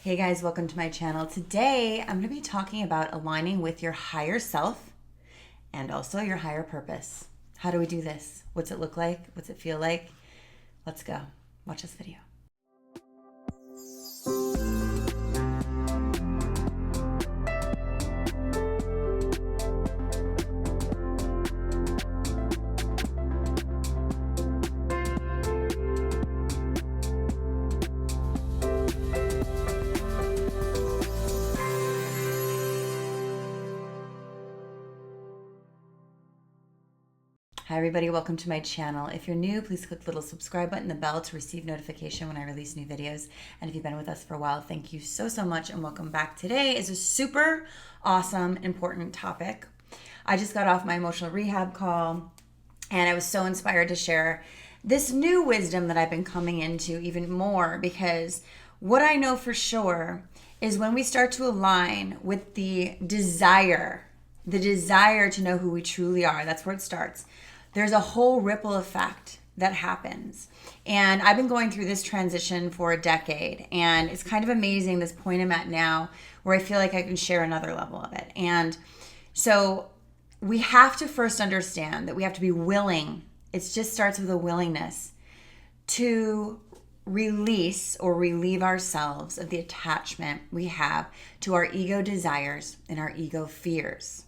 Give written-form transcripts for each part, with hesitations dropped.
Hey guys, welcome to my channel. Today, I'm going to be talking about aligning with your higher self and also your higher purpose. How do we do this? What's it look like? What's it feel like? Let's go. Watch this video. Hi everybody, welcome to my channel. If you're new, please click the little subscribe button, the bell to receive notification when I release new videos. And if you've been with us for a while, thank you so much and welcome back. Today is a super awesome, important topic. I just got off my emotional rehab call and I was so inspired to share this new wisdom that I've been coming into even more, because what I know for sure is when we start to align with the desire to know who we truly are, that's where it starts. There's a whole ripple effect that happens. And I've been going through this transition for a decade, and it's kind of amazing, this point I'm at now where I feel like I can share another level of it. And so we have to first understand that we have to be willing. It just starts with a willingness to release or relieve ourselves of the attachment we have to our ego desires and our ego fears.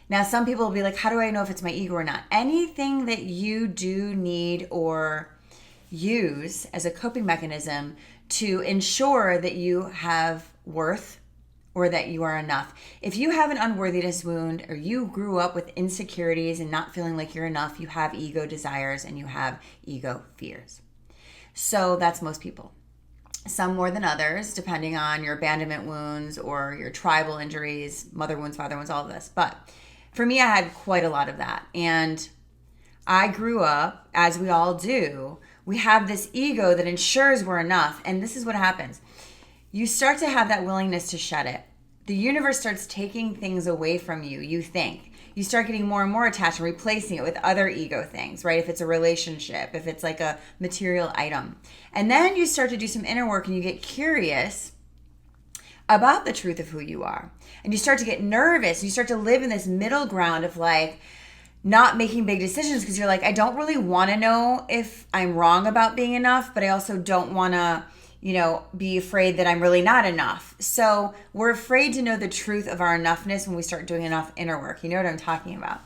Now, some people will be like, how do I know if it's my ego or not? Anything that you do need or use as a coping mechanism to ensure that you have worth or that you are enough. If you have an unworthiness wound or you grew up with insecurities and not feeling like you're enough, you have ego desires and you have ego fears. So that's most people. Some more than others, depending on your abandonment wounds or your tribal injuries, mother wounds, father wounds, all of this. But for me, I had quite a lot of that. And I grew up, as we all do, we have this ego that ensures we're enough. And this is what happens. You start to have that willingness to shed it. The universe starts taking things away from you, you think. You start getting more and more attached and replacing it with other ego things, right? If it's a relationship, if it's like a material item. And then you start to do some inner work and you get curious about the truth of who you are. And you start to get nervous. You start to live in this middle ground of like not making big decisions because you're like, I don't really want to know if I'm wrong about being enough, but I also don't want to, be afraid that I'm really not enough. So we're afraid to know the truth of our enoughness when we start doing enough inner work. You know what I'm talking about?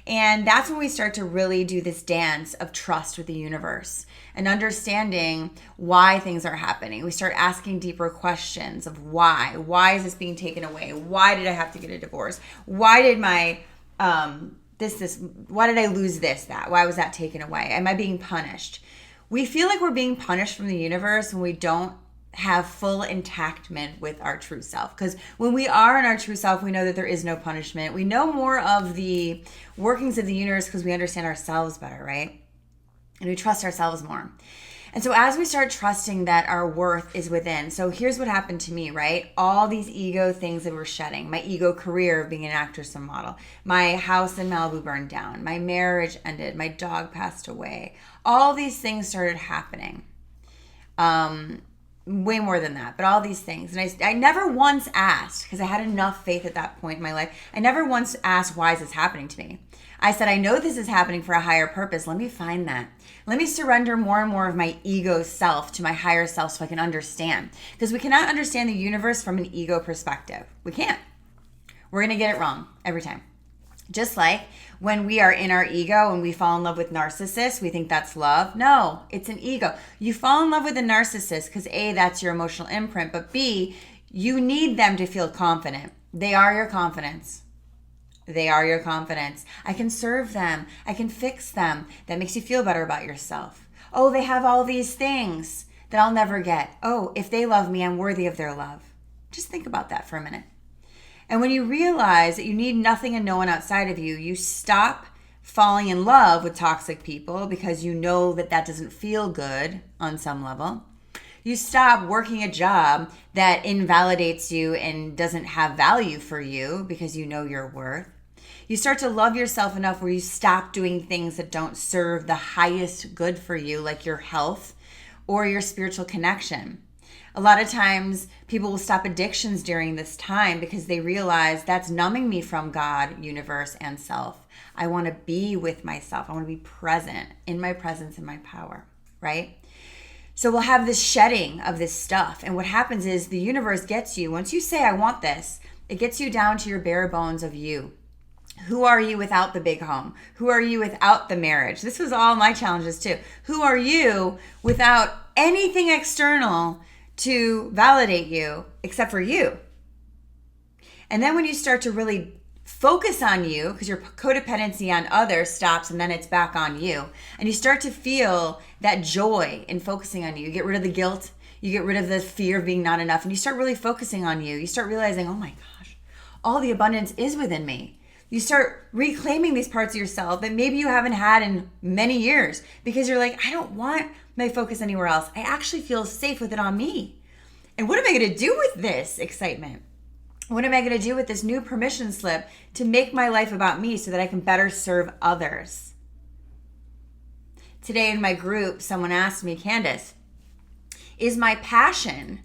And that's when we start to really do this dance of trust with the universe and understanding why things are happening. We start asking deeper questions of why. Why is this being taken away? Why did I have to get a divorce? Why did my why did I lose that? Why was that taken away? Am I being punished? We feel like we're being punished from the universe when we don't have full intactment with our true self. Because when we are in our true self, we know that there is no punishment. We know more of the workings of the universe because we understand ourselves better, right? And we trust ourselves more. And so as we start trusting that our worth is within, so here's what happened to me, right? All these ego things that we're shedding, my ego career of being an actress and model, my house in Malibu burned down, my marriage ended, my dog passed away. All these things started happening. Way more than that, but all these things. And I never once asked, because I had enough faith at that point in my life, I never once asked, why is this happening to me? I said, I know this is happening for a higher purpose. Let me find that. Let me surrender more and more of my ego self to my higher self so I can understand. Because we cannot understand the universe from an ego perspective. We can't. We're going to get it wrong every time. Just like when we are in our ego and we fall in love with narcissists, we think that's love. No, it's an ego. You fall in love with a narcissist because A, that's your emotional imprint, but B, you need them to feel confident. They are your confidence. They are your confidence. I can serve them. I can fix them. That makes you feel better about yourself. Oh, they have all these things that I'll never get. Oh, if they love me, I'm worthy of their love. Just think about that for a minute. And when you realize that you need nothing and no one outside of you, you stop falling in love with toxic people because you know that that doesn't feel good on some level. You stop working a job that invalidates you and doesn't have value for you because you know your worth. You start to love yourself enough where you stop doing things that don't serve the highest good for you, like your health or your spiritual connection. A lot of times people will stop addictions during this time because they realize that's numbing me from God, universe, and self. I want to be with myself. I want to be present in my presence and my power, right? So we'll have this shedding of this stuff. And what happens is the universe gets you. Once you say, I want this, it gets you down to your bare bones of you. Who are you without the big home? Who are you without the marriage? This was all my challenges too. Who are you without anything external to validate you except for you? And then when you start to really focus on you, because your codependency on others stops and then it's back on you, and you start to feel that joy in focusing on you. You get rid of the guilt, you get rid of the fear of being not enough, and you start really focusing on you. You start realizing, oh my gosh, all the abundance is within me. You start reclaiming these parts of yourself that maybe you haven't had in many years because you're like, I don't want my focus anywhere else. I actually feel safe with it on me. And what am I going to do with this excitement? What am I going to do with this new permission slip to make my life about me so that I can better serve others? Today in my group, someone asked me, Candace, is my passion,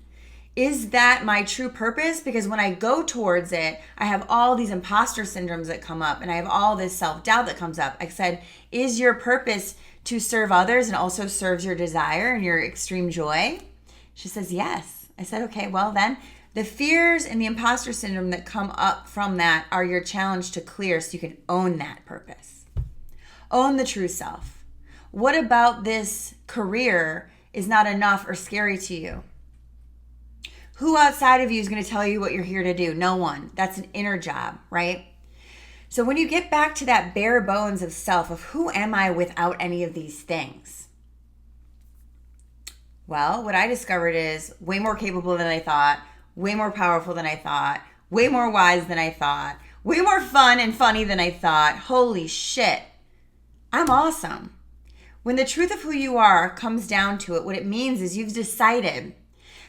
is that my true purpose? Because when I go towards it, I have all these imposter syndromes that come up and I have all this self-doubt that comes up. I said, is your purpose to serve others and also serves your desire and your extreme joy? She says, yes. I said, okay, well then, the fears and the imposter syndrome that come up from that are your challenge to clear so you can own that purpose. Own the true self. What about this career is not enough or scary to you? Who outside of you is going to tell you what you're here to do? No one. That's an inner job, right? So when you get back to that bare bones of self, of who am I without any of these things? Well, what I discovered is way more capable than I thought, way more powerful than I thought, way more wise than I thought, way more fun and funny than I thought. Holy shit. I'm awesome. When the truth of who you are comes down to it, what it means is you've decided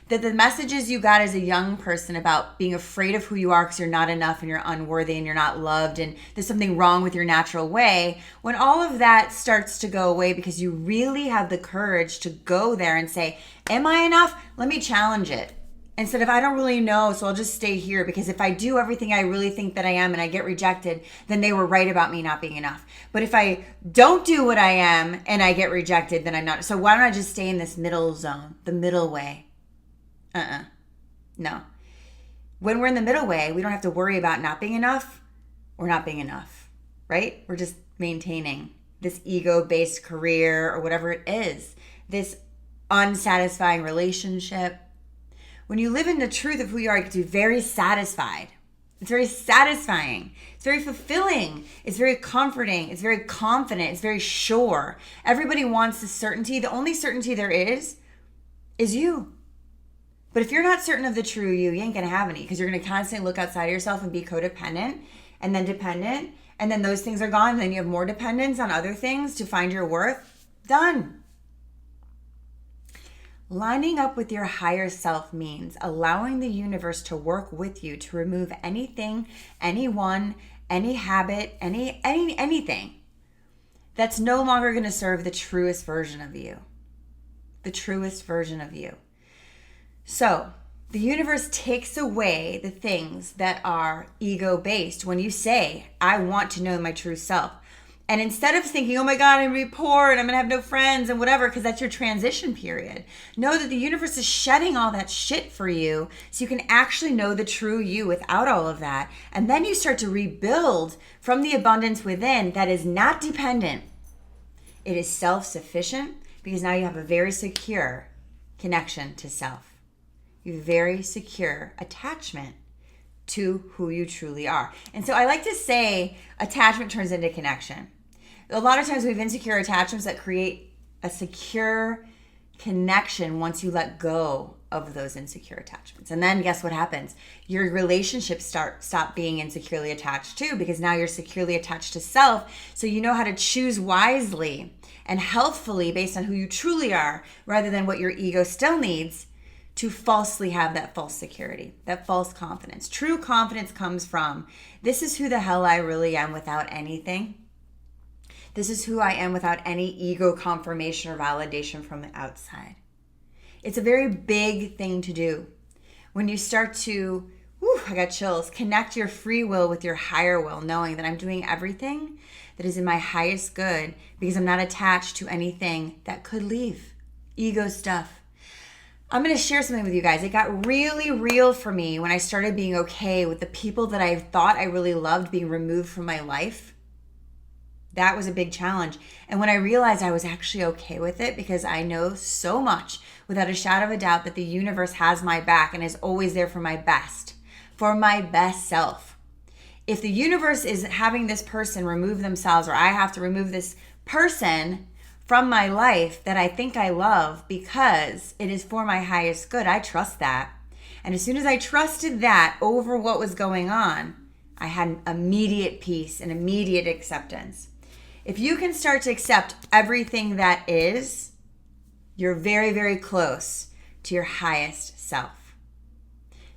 that the messages you got as a young person about being afraid of who you are because you're not enough and you're unworthy and you're not loved and there's something wrong with your natural way, when all of that starts to go away because you really have the courage to go there and say, am I enough? Let me challenge it. Instead of, I don't really know, so I'll just stay here because if I do everything I really think that I am and I get rejected, then they were right about me not being enough. But if I don't do what I am and I get rejected, then I'm not. So why don't I just stay in this middle zone, the middle way? No. When we're in the middle way, we don't have to worry about not being enough or not being enough, right? We're just maintaining this ego-based career or whatever it is, this unsatisfying relationship. When you live in the truth of who you are, you get to be very satisfied. It's very satisfying. It's very fulfilling. It's very comforting. It's very confident. It's very sure. Everybody wants the certainty. The only certainty there is you. But if you're not certain of the true you ain't going to have any because you're going to constantly look outside of yourself and be codependent and then dependent. And then those things are gone. And then you have more dependence on other things to find your worth. Done. Lining up with your higher self means allowing the universe to work with you to remove anything, anyone, any habit, anything that's no longer going to serve the truest version of you. The truest version of you. So the universe takes away the things that are ego-based when you say, I want to know my true self. And instead of thinking, oh my God, I'm going to be poor and I'm going to have no friends and whatever, because that's your transition period, know that the universe is shedding all that shit for you so you can actually know the true you without all of that. And then you start to rebuild from the abundance within that is not dependent. It is self-sufficient because now you have a very secure connection to self. You have very secure attachment to who you truly are. And so I like to say attachment turns into connection. A lot of times we have insecure attachments that create a secure connection once you let go of those insecure attachments. And then guess what happens? Your relationships stop being insecurely attached too, because now you're securely attached to self. So you know how to choose wisely and healthfully based on who you truly are rather than what your ego still needs to falsely have that false security, that false confidence. True confidence comes from, this is who the hell I really am without anything. This is who I am without any ego confirmation or validation from the outside. It's a very big thing to do. When you start to, I got chills, connect your free will with your higher will, knowing that I'm doing everything that is in my highest good because I'm not attached to anything that could leave. Ego stuff. I'm going to share something with you guys. It got really real for me when I started being okay with the people that I thought I really loved being removed from my life. That was a big challenge. And when I realized I was actually okay with it, because I know so much without a shadow of a doubt that the universe has my back and is always there for my best self. If the universe is having this person remove themselves, or I have to remove this person from my life that I think I love because it is for my highest good, I trust that. And as soon as I trusted that over what was going on, I had an immediate peace and immediate acceptance. If you can start to accept everything that is, you're very, very close to your highest self.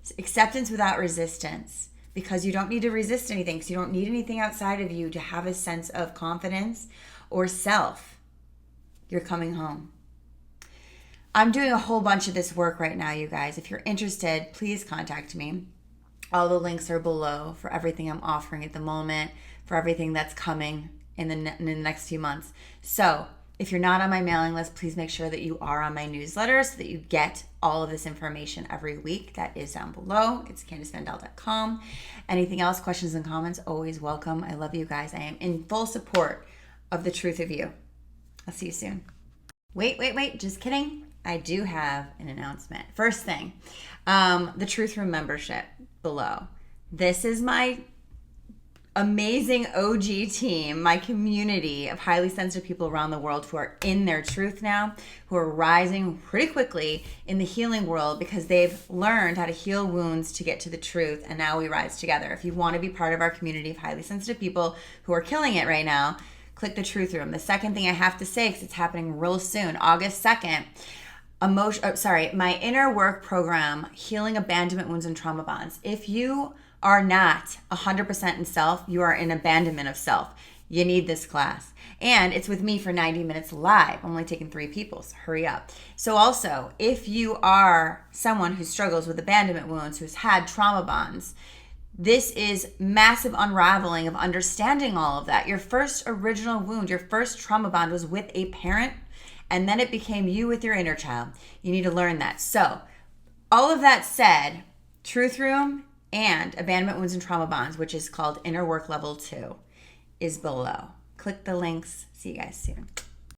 It's acceptance without resistance, because you don't need to resist anything, because you don't need anything outside of you to have a sense of confidence or self. You're coming home. I'm doing a whole bunch of this work right now, you guys. If you're interested, please contact me. All the links are below for everything I'm offering at the moment, for everything that's coming in the next few months. So if you're not on my mailing list, please make sure that you are on my newsletter so that you get all of this information every week. That is down below. It's CandaceVanDell.com. Anything else, questions and comments, always welcome. I love you guys. I am in full support of the truth of you. I'll see you soon. Wait, just kidding. I do have an announcement. First thing, the Truth Room membership below. This is my amazing OG team, my community of highly sensitive people around the world who are in their truth now, who are rising pretty quickly in the healing world because they've learned how to heal wounds to get to the truth, and now we rise together. If you want to be part of our community of highly sensitive people who are killing it right now, click the Truth Room. The second thing I have to say, because it's happening real soon, August 2nd, my inner work program, Healing Abandonment Wounds and Trauma Bonds. If you are not 100% in self, you are in abandonment of self. You need this class. And it's with me for 90 minutes live. I'm only taking 3 people, so hurry up. So also, if you are someone who struggles with abandonment wounds, who's had trauma bonds, this is massive unraveling of understanding all of that. Your first original wound, your first trauma bond was with a parent, and then it became you with your inner child. You need to learn that. So all of that said, Truth Room and Abandonment Wounds and Trauma Bonds, which is called Inner Work Level 2, is below. Click the links. See you guys soon.